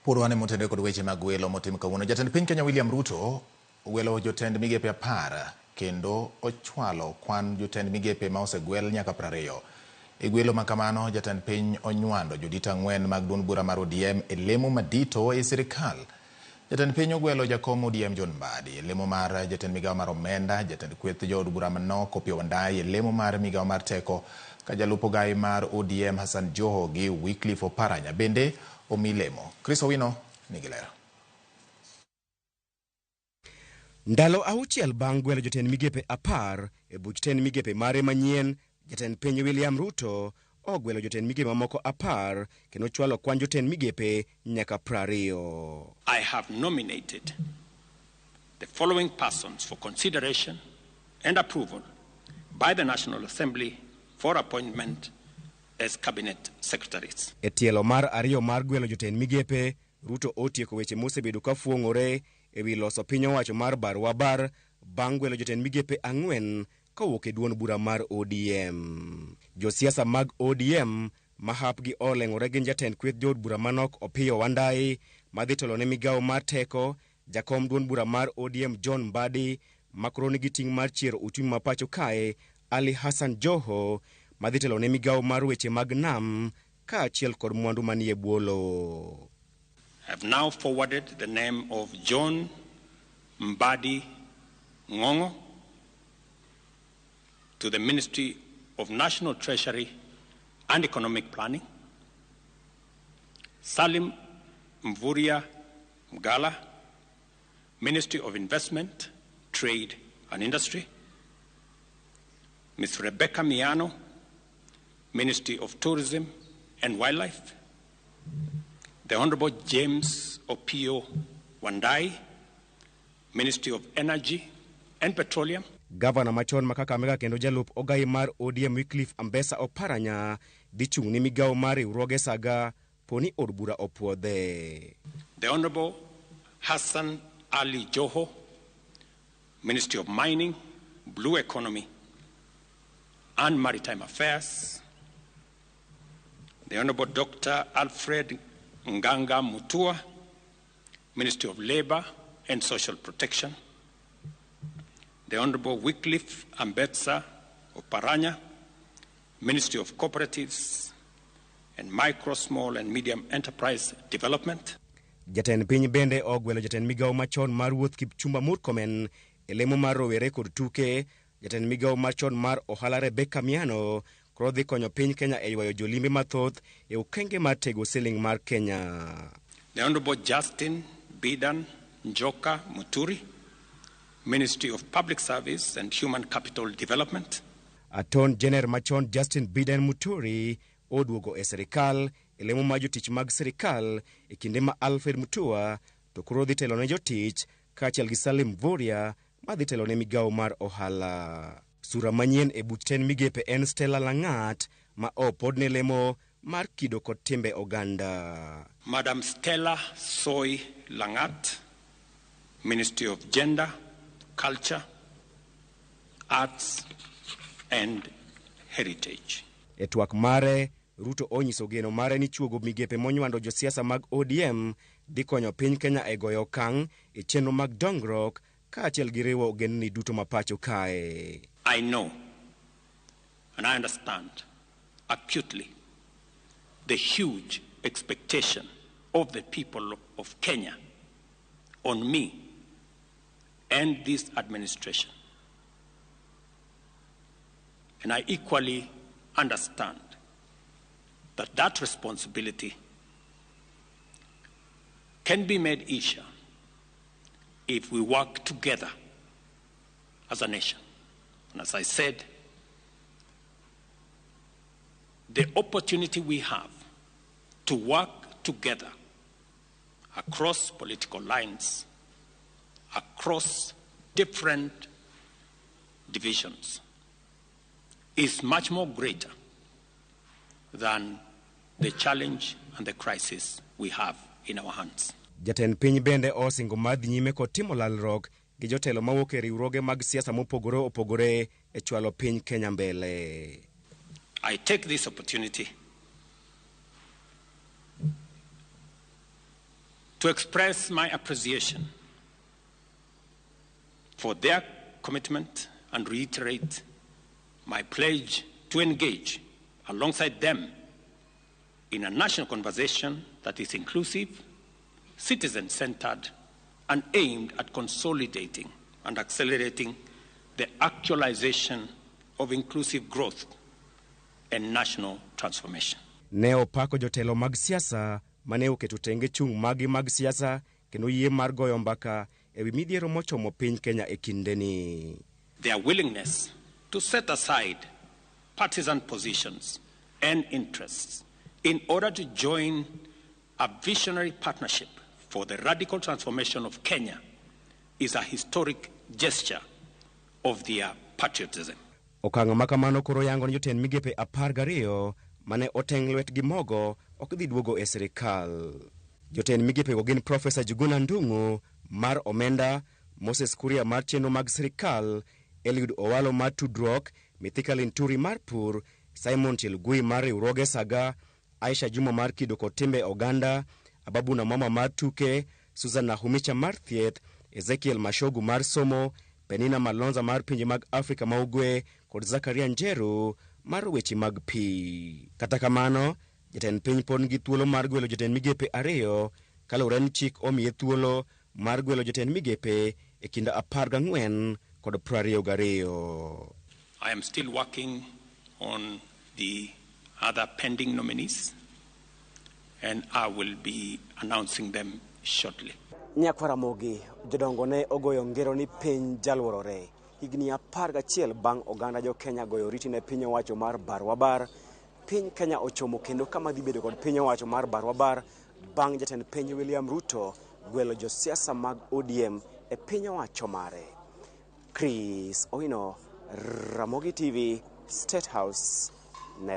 Purwane motende kod weche mag welo motim kawuono. Jatend piny Kenya William Ruto welo jotend migepe 10 kendo ochwalo kwan jotend migepe ma osegwel nyaka 20. E gwelo makamano, jatend piny onywando jodita 4 mag duond bura mar ODM e lemo madito e sirkal. Jatend piny ogwelo jakom ODM John Mbadi e lemo mar jatend migawo mar omenda, jatend kweth jood bura manok Opiyo Wandayi e lemo mar migawo mar teko, ka jalupo gai mar ODM Hassan Joho gi Wycliffe Oparanya bende omi lemo. Chris Owino nigi lero. Ndalo auchiel bang' gwelo jotend migepe 10 e buch jotend migepe mare manyien, jatend piny William Ruto ogwelo jotend migepe mamoko 10 kendo chwalo kwan jotend migepe nyaka 20. I have nominated the following persons for consideration and approval by the National Assembly for appointment as cabinet secretaries. E tielo mar ariyo mar gwelo jotend migepe, Ruto otieko weche mosebedo ka fuong'ore e wi loso piny owacho mar Barwabar bang' gwelo jotend migepe 4 kowuok e duond bura mar ODM. Josiasa mag ODM ma hapgi oleng'ore gin jatend kweth jood bura manok Opiyo Wandayi madhi telo ne migawo mar teko, jakom duond bura mar ODM John Mbadi makoro nigi ting' mar chiero uchumi ma pacho kae, Ali Hassan Joho madhi telo ne migawo mar weche mag nam kaachiel kod mwandu manie bwolo. I have now forwarded the name of John Mbadi Ngongo to the Ministry of National Treasury and Economic Planning, Salim Mvuria Mgala, Ministry of Investment, Trade and Industry, Ms. Rebecca Miano, Ministry of Tourism and Wildlife, the Honorable James Opiyo Wandayi, Ministry of Energy and Petroleum. Governor machon ma Kakamega kendo jalup ogai mar ODM Wycliffe Oparanya dhi chung' ni migawo mar riwruoge saga poni od bura opuodhe. The Honorable Hassan Ali Joho, Ministry of Mining, Blue Economy and Maritime Affairs. The Honorable Dr. Alfred Nganga Mutua, Ministry of Labor and Social Protection. The Honorable Wycliffe Oparanya, Ministry of Cooperatives and Micro, Small and Medium Enterprise Development. Jatend piny bende ogwelo jatend migawo machon mar wuoth Kipchumba Murkomen e lemo mar rowere kod tuke, jatend migawo machon mar ohala Rebecca Miano koro dhi konyo piny Kenya e ywayo jolimbe mathoth e okenge mar tego siling mar Kenya. The Honorable Justin Bidan Njoka Muturi, Ministry of Public Service and Human Capital Development. Aton General machon Justin Bidan Muturi oduogo e serikal e lemo mar jotich mag serikal e kinde ma Alfred Mutua to koro dhi telo ne jotich kaachiel gi Salim Mvuria madhi telo ne migawo mar ohala. Sura manyien e buch jotend migepe en Stella Langat ma opod ne lemo mar kido kod timbe oganda. Madam Stella Soy Langat, Ministry of Gender, Culture, Arts and Heritage. E twak mare, Ruto onyiso geno mare ni chuogo migepe monywando josiasa mag ODM dhi konyo piny Kenya e goyo okang' e chenro mag dongruok kaachiel gi riwo ogendni duto ma pacho kae. I know and I understand acutely the huge expectation of the people of Kenya on me and this administration. And I equally understand that that responsibility can be made easier if we work together as a nation. And as I said, the opportunity we have to work together across political lines, across different divisions, is much more greater than the challenge and the crisis we have in our hands. Jatend piny bende osingo madhi nyime kod timo lalruok gi jotelo mawuok e riwruoge mag siasa mopogore opogore e chwalo piny Kenya mbele. I take this opportunity to express my appreciation for their commitment and reiterate my pledge to engage alongside them in a national conversation that is inclusive, citizen-centered, and aimed at consolidating and accelerating the actualization of inclusive growth and national transformation. Ne opako jotelo mag siasa mane oketo tenge chung' magi mag siasa kendo yie mar goyo mbaka ewi midhiero mochomo piny Kenya e kindeni. Their willingness to set aside partisan positions and interests in order to join a visionary partnership for the radical transformation of Kenya is a historic gesture of their patriotism. Okang' makamano koro yango ni jotend migepe 12 mane oteng' lwetgi mogo ok dhi duogo e sirikal. Jotend migepe go gin Profesa Juguna Ndung'u mar omenda, Moses Kuria mar chenro mag sirikal, Eliud Owalo mar tudruok, Mithika Linturi mar pur, Simon Chelugui mar riwruoge saga, Aisha Juma mar kido kod timbe oganda, Ababu Namwamba mar tuke, Susan Nahumicha mar thieth, Ezekiel Mashogu mar somo, Penina Malonza mar pinje mag Afrika ma ugwe kod Zakaria Njeru mar weche mag pi. Kata kamano, jatend piny pod nigi thuolo mar gwelo jotend migepe 2 kaluwore ni chik omiye thuolo mar gwelo jotend migepe e kinda 14 kod 22. I am still working on the other pending nominees, and I will be announcing them shortly. Nyakwa Ramogi, jodongo ne ogoyo ngero ni piny jalworore. Higni 11 bang' oganda jo Kenya goyo riti ne piny owacho mar barwabar. Piny Kenya ochomo kendo kama dhi bedo kod piny owacho mar barwabar bang' jatend piny William Ruto gwelo josiasa mag ODM e piny owacho mare. Chris Owino, Ramogi TV, State House, Nairobi.